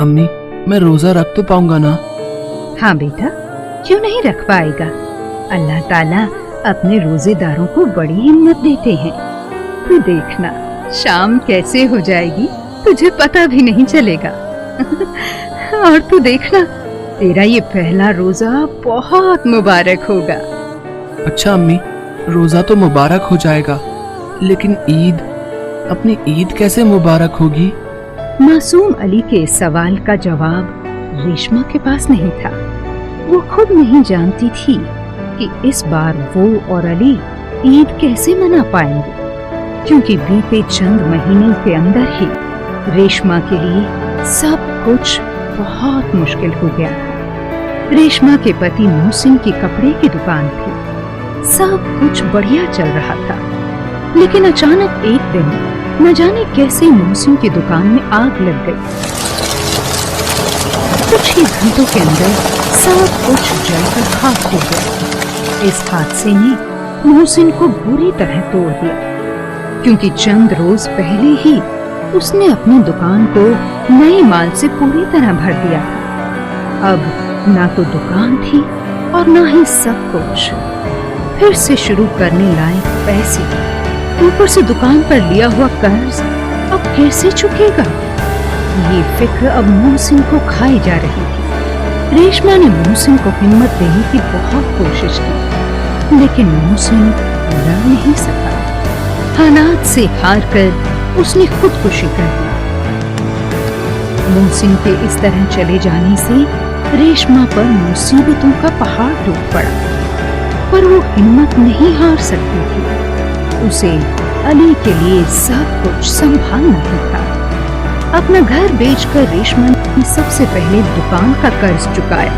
अम्मी, मैं रोजा रख तो पाऊंगा ना? हाँ बेटा, क्यों नहीं रख पाएगा। अल्लाह ताला अपने रोजेदारों को बड़ी हिम्मत देते हैं। तू देखना शाम कैसे हो जाएगी तुझे पता भी नहीं चलेगा। और तू देखना तेरा ये पहला रोजा बहुत मुबारक होगा। अच्छा अम्मी, रोजा तो मुबारक हो जाएगा, लेकिन ईद, अपनी ईद कैसे मुबारक होगी? मासूम अली के इस सवाल का जवाब रेशमा के पास नहीं था। वो खुद नहीं जानती थी कि इस बार वो और अली ईद कैसे मना पाएंगे, क्योंकि बीते चंद महीने के अंदर ही रेशमा के लिए सब कुछ बहुत मुश्किल हो गया। रेशमा के पति मोहसिन की कपड़े की दुकान थी, सब कुछ बढ़िया चल रहा था, लेकिन अचानक एक दिन न जाने कैसे मोहसिन की दुकान में आग लग गई। कुछ ही घंटों के अंदर सब कुछ जलकर खाक हो गया। इस हादसे ने मोहसिन को बुरी तरह तोड़ दिया, क्योंकि चंद रोज पहले ही उसने अपनी दुकान को नए माल से पूरी तरह भर दिया था। अब ना तो दुकान थी और ना ही सब कुछ। फिर से शुरू करने लायक पैसे, ऊपर से दुकान पर लिया हुआ कर्ज अब कैसे चुकेगा? ये फिक्र अब मोहसिन को खाई जा रही थी। रेशमा ने मोहसिन को हिम्मत देने की बहुत कोशिश की, लेकिन मोहसिन लड़ नहीं सका। हालात से हार कर उसने खुदकुशी कर दी। मोहसिन के इस तरह चले जाने से रेशमा पर मुसीबतों का पहाड़ टूट पड़ा, पर वो हिम्मत नहीं हार सकती थी। उसे अली के लिए सब कुछ संभालना ही था। अपना घर बेचकर रेशमा ने सबसे पहले दुकान का कर्ज चुकाया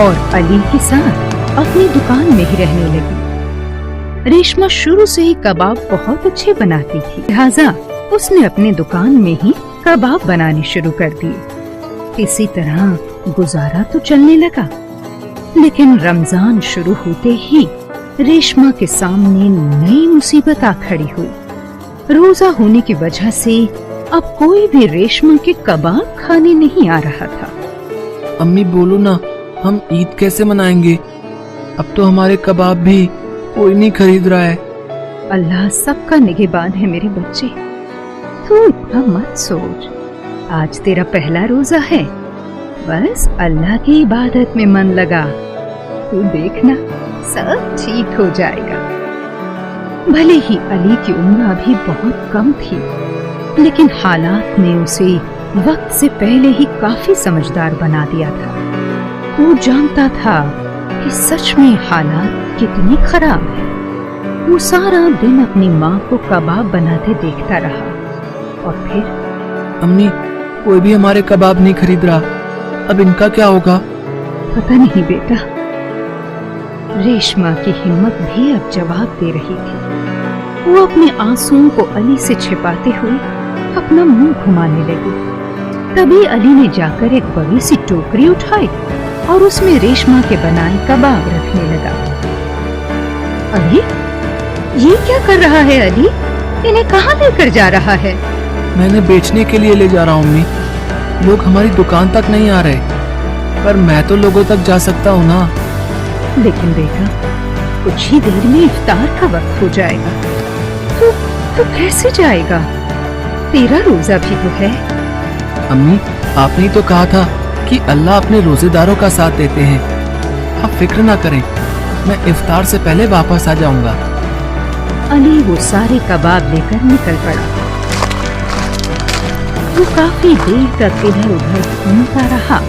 और अली के साथ अपनी दुकान में ही रहने लगी। रेशमा शुरू से ही कबाब बहुत अच्छे बनाती थी, लिहाजा उसने अपनी दुकान में ही कबाब बनाने शुरू कर दिए। इसी तरह गुजारा तो चलने लगा, लेकिन रमजान शुरू होते ही रेशमा के सामने नई मुसीबत आ खड़ी हुई। रोजा होने की वजह से अब कोई भी रेशमा के कबाब खाने नहीं आ रहा था। अम्मी बोलो ना, हम ईद कैसे मनाएंगे? अब तो हमारे कबाब भी कोई नहीं खरीद रहा है। अल्लाह सबका निगहबान है मेरे बच्चे, तू इतना मत सोच। आज तेरा पहला रोजा है, बस अल्लाह की इबादत में मन लगा, तू देखना सब ठीक हो जाएगा। भले ही अली की उम्र अभी बहुत कम थी, लेकिन हालात ने उसे वक्त से पहले ही काफी समझदार बना दिया था। वो जानता था कि सच में हालात कितने खराब हैं। वो सारा दिन अपनी माँ को कबाब बनाते देखता रहा और फिर अम्मी, कोई भी हमारे कबाब नहीं खरीद रहा, अब इनका क्या होगा? पता नहीं बेटा। रेशमा की हिम्मत भी अब जवाब दे रही थी। वो अपने आंसुओं को अली से छिपाते हुए अपना मुंह घुमाने लगी। तभी अली ने जाकर एक बड़ी सी टोकरी उठाई और उसमें रेशमा के बनाए कबाब रखने लगा। अली, ये क्या कर रहा है अली? इन्हें कहाँ लेकर जा रहा है? मैंने बेचने के लिए ले जा रहा हूँ अम्मी। लोग हमारी दुकान तक नहीं आ रहे, पर मैं तो लोगों तक जा सकता हूँ ना। लेकिन बेटा, कुछ ही देर में इफ्तार का वक्त हो जाएगा। तू कैसे जाएगा? तेरा रोजा भी तो है। अम्मी, आपने ही तो कहा था कि अल्लाह अपने रोजेदारों का साथ देते हैं। आप फिक्र ना करें, मैं इफ्तार से पहले वापस आ जाऊंगा। अली वो सारे कबाब लेकर निकल पड़ा। वो काफी देर तक इधर उधर घूमता रहा,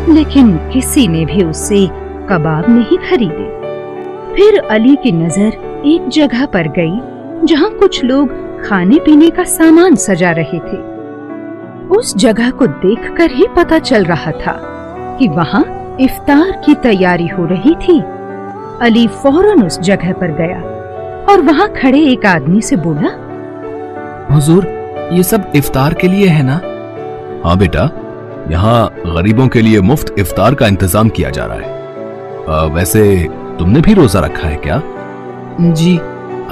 लेकिन किसी ने भी उससे कबाब नहीं खरीदे। फिर अली की नजर एक जगह पर गई जहाँ कुछ लोग खाने पीने का सामान सजा रहे थे। उस जगह को देखकर ही पता चल रहा था कि वहाँ इफ्तार की तैयारी हो रही थी। अली फौरन उस जगह पर गया और वहाँ खड़े एक आदमी से बोला, हुजूर, ये सब इफ्तार के लिए है ना? हाँ बेटा, यहाँ गरीबों के लिए मुफ्त इफ्तार का इंतजाम किया जा रहा है। वैसे तुमने भी रोजा रखा है क्या? जी,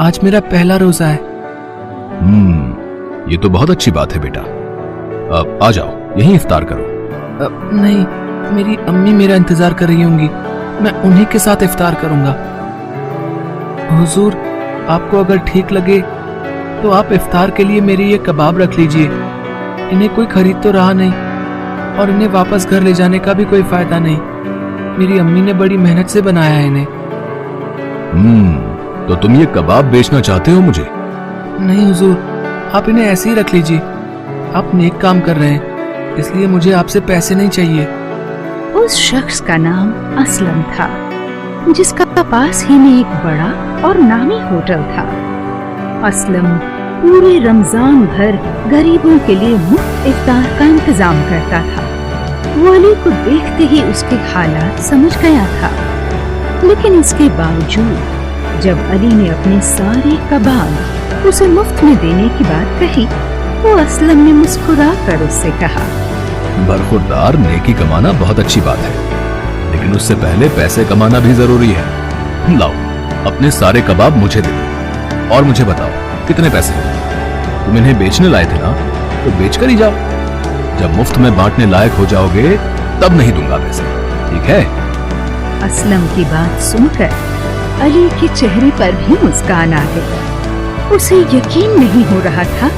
आज मेरा पहला रोजा है। ये तो बहुत अच्छी बात है बेटा। अब आ जाओ, यहीं इफ्तार करो। नहीं, मेरी अम्मी मेरा इंतजार कर रही होंगी, मैं उन्हीं के साथ इफ्तार करूंगा। हुजूर, आपको अगर ठीक लगे तो आप इफ्तार के लिए मेरे ये कबाब रख लीजिए। इन्हें कोई खरीद तो रहा नहीं और इन्हें वापस घर ले जाने का भी कोई फायदा नहीं। मेरी अम्मी ने बड़ी मेहनत से बनाया है इन्हें। तो तुम ये कबाब बेचना चाहते हो मुझे? नहीं हुजूर, आप इन्हें ऐसे ही रख लीजिए। आप नेक काम कर रहे हैं, इसलिए मुझे आपसे पैसे नहीं चाहिए। उस शख्स का नाम असलम था, जिसका पास ही में एक बड़ा और नामी होटल था। असलम पूरे रमजान भर गरीबों के लिए मुफ्त इफ्तार का इंतजाम करता था। वो अली को देखते ही उसके हालात समझ गया था, लेकिन इसके बावजूद जब अली ने अपने सारे कबाब उसे मुफ्त में देने की बात कही, वो असलम ने मुस्कुरा कर उससे कहा, बरखुरदार, नेकी कमाना बहुत अच्छी बात है, लेकिन उससे पहले पैसे कमाना भी जरूरी है। लाओ, अपने सारे कबाब मुझे दे दो और मुझे बताओ कितने पैसे हैं। तुम इन्हें बेचने लाए थे ना, तो बेच कर ही जाओ। जब मुफ्त में बांटने लायक हो जाओगे तब नहीं दूंगा पैसे, ठीक है? असलम की बात सुनकर अली के चेहरे पर भी मुस्कान आ गई। उसे यकीन नहीं हो रहा था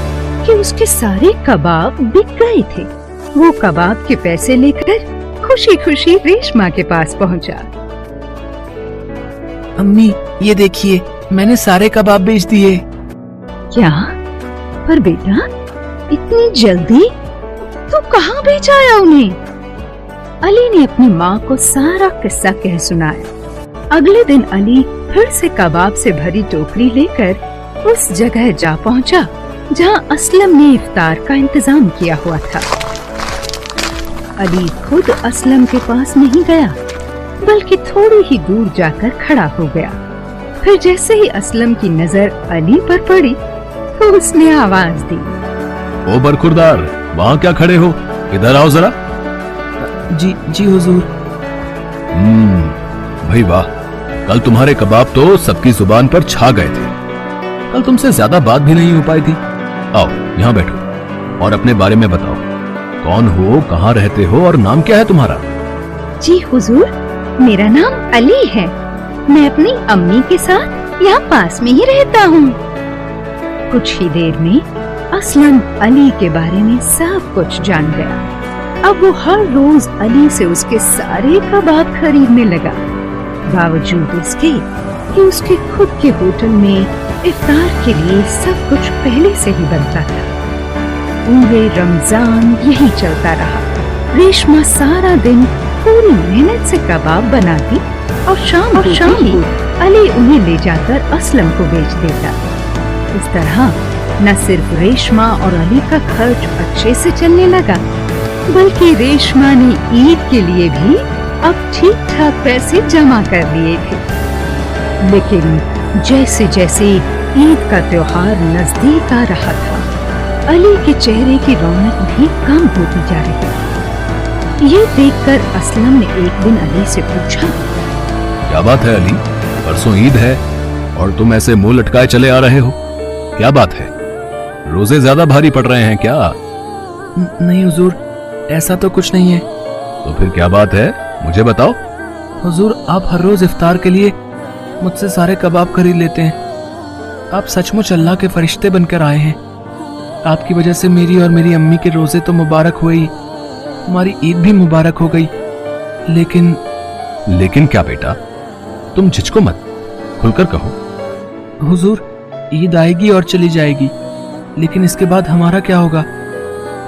कि उसके सारे कबाब बिक गए थे। वो कबाब के पैसे लेकर खुशी खुशी रेशमा के पास पहुंचा। अम्मी, ये देखिए, मैंने सारे कबाब बेच दिए। क्या? पर बेटा, इतनी जल्दी? तू कहाँ बेचाया उन्हें? अली ने अपनी माँ को सारा किस्सा कह सुनाया। अगले दिन अली फिर से कबाब से भरी टोकरी लेकर उस जगह जा पहुंचा जहाँ असलम ने इफ्तार का इंतजाम किया हुआ था। अली खुद असलम के पास नहीं गया, बल्कि थोड़ी ही दूर जाकर खड़ा हो गया। फिर जैसे ही असलम की नजर अली पर पड़ी तो उसने आवाज दी, ओ बरखुरदार, वहाँ क्या खड़े हो? इधर आओ जरा। जी हुजूर। भाई वाह, कल तुम्हारे कबाब तो सबकी जुबान पर छा गए थे। कल तुमसे ज्यादा बात भी नहीं हो पाई थी। आओ यहाँ बैठो और अपने बारे में बताओ, कौन हो, कहाँ रहते हो और नाम क्या है तुम्हारा? जी हुजूर, मेरा नाम अली है। मैं अपनी अम्मी के साथ यहाँ पास में ही रहता हूँ। कुछ ही देर में असलम अली के बारे में सब कुछ जान गया। अब वो हर रोज अली से उसके सारे कबाब खरीदने लगा, बावजूद इसके कि उसके खुद के होटल में इफ्तार के लिए सब कुछ पहले से ही बनता था। पूरे रमजान यही चलता रहा। रेशमा सारा दिन पूरी मेहनत से कबाब बनाती और शाम को अली उन्हें ले जाकर असलम को बेच देता। इस तरह न सिर्फ रेशमा और अली का खर्च अच्छे से चलने लगा, बल्कि रेशमा ने ईद के लिए भी अब ठीक ठाक पैसे जमा कर लिए थे। लेकिन जैसे जैसे ईद का त्योहार नजदीक आ रहा था, अली के चेहरे की रौनक भी कम होती जा रही थी। ये देखकर असलम ने एक दिन अली से पूछा, क्या बात है अली, परसों ईद है और तुम ऐसे मुंह लटकाए चले आ रहे हो? क्या बात है, रोजे ज्यादा भारी पड़ रहे हैं क्या? नहीं हुजूर, ऐसा तो कुछ नहीं है। तो फिर क्या बात है, मुझे बताओ। हुजूर, आप हर रोज इफ्तार के लिए मुझसे सारे कबाब खरीद लेते हैं। आप सचमुच अल्लाह के फरिश्ते बनकर आए हैं। आपकी वजह से मेरी और मेरी अम्मी के रोजे तो मुबारक हुए ही, हमारी ईद भी मुबारक हो गई। लेकिन क्या बेटा, तुम झिझको मत, खुलकर कहो। हुजूर, ईद आएगी और चली जाएगी, लेकिन इसके बाद हमारा क्या होगा?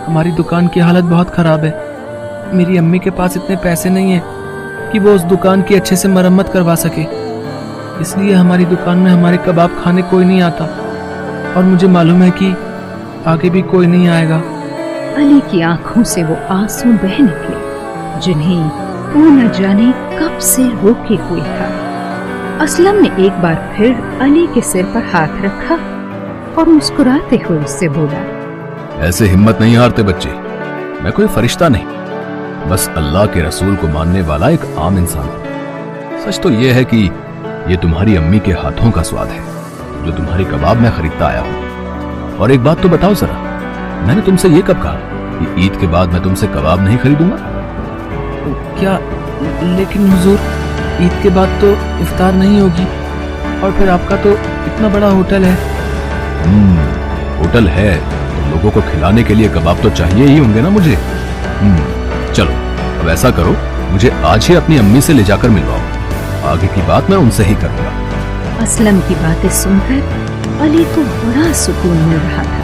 हमारी दुकान की हालत बहुत खराब है। मेरी अम्मी के पास इतने पैसे नहीं है कि वो उस दुकान की अच्छे से मरम्मत करवा सके, इसलिए हमारी दुकान में हमारे कबाब खाने कोई नहीं आता और मुझे मालूम है कि आगे भी कोई नहीं आएगा। अली की आंखों से वो आंसू बह निकले जिन्हें वो न जाने कब से रोके हुए था। असलम ने एक बार फिर अली के सिर पर हाथ रखा और मुस्कुराते हुए उससे बोला, ऐसे हिम्मत नहीं हारते बच्चे, मैं कोई फरिश्ता नहीं, बस अल्लाह के रसूल को मानने वाला एक आम इंसान हूं। सच तो यह है कि ये तुम्हारी अम्मी के हाथों का स्वाद है जो तुम्हारी कबाब में खरीदता आया हूं। और एक बात तो बताओ जरा, मैंने तुमसे ये कब कहा कि ईद के बाद मैं तुमसे कबाब नहीं खरीदूंगा? क्या? लेकिन हुजूर, ईद के बाद तो इफ्तार नहीं होगी, और फिर आपका तो इतना बड़ा होटल है। होटल है तो लोगों को खिलाने के लिए कबाब तो चाहिए ही होंगे ना मुझे। चलो अब ऐसा करो, मुझे आज ही अपनी अम्मी से ले जाकर मिलवाओ, आगे की बात मैं उनसे ही करूंगा। असलम की बातें सुनकर अली को बड़ा सुकून मिल रहा था।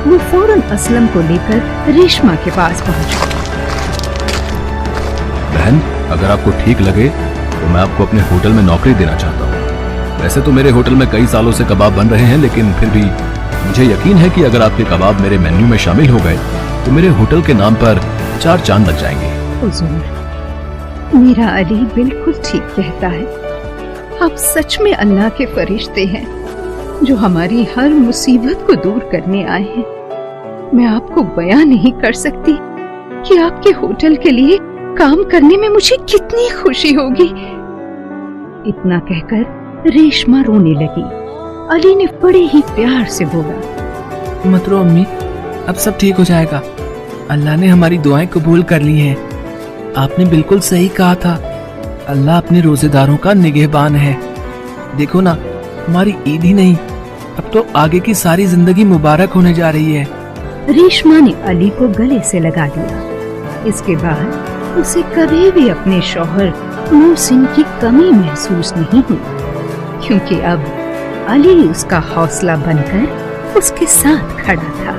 वो फौरन असलम को लेकर रेशमा के पास पहुंच गया। बहन, अगर आपको ठीक लगे तो मैं आपको अपने होटल में नौकरी देना चाहता हूँ। वैसे तो मेरे होटल में कई सालों से कबाब बन रहे हैं, लेकिन फिर भी मुझे यकीन है कि अगर आपके कबाब मेरे मेन्यू में शामिल हो गए तो मेरे होटल के नाम पर 4 चांद लग जाएंगे। हुजूर, मेरा अली बिल्कुल ठीक कहता है। आप सच में अल्लाह के फरिश्ते हैं जो हमारी हर मुसीबत को दूर करने आए हैं। मैं आपको बयां नहीं कर सकती कि आपके होटल के लिए काम करने में मुझे कितनी खुशी होगी। इतना कहकर रेशमा रोने लगी। अली ने बड़े ही प्यार से बोला, मत रो अम्मी, अब सब ठीक हो जाएगा। अल्लाह ने हमारी दुआएं कबूल कर ली हैं। आपने बिल्कुल सही कहा था, अल्लाह अपने रोजेदारों का निगहबान है। देखो ना, हमारी ईद ही नहीं, अब तो आगे की सारी जिंदगी मुबारक होने जा रही है। रेशमा ने अली को गले से लगा लिया। इसके बाद उसे कभी भी अपने शौहर मोहसिन की कमी महसूस नहीं हुई, क्योंकि अब अली उसका हौसला बनकर उसके साथ खड़ा था।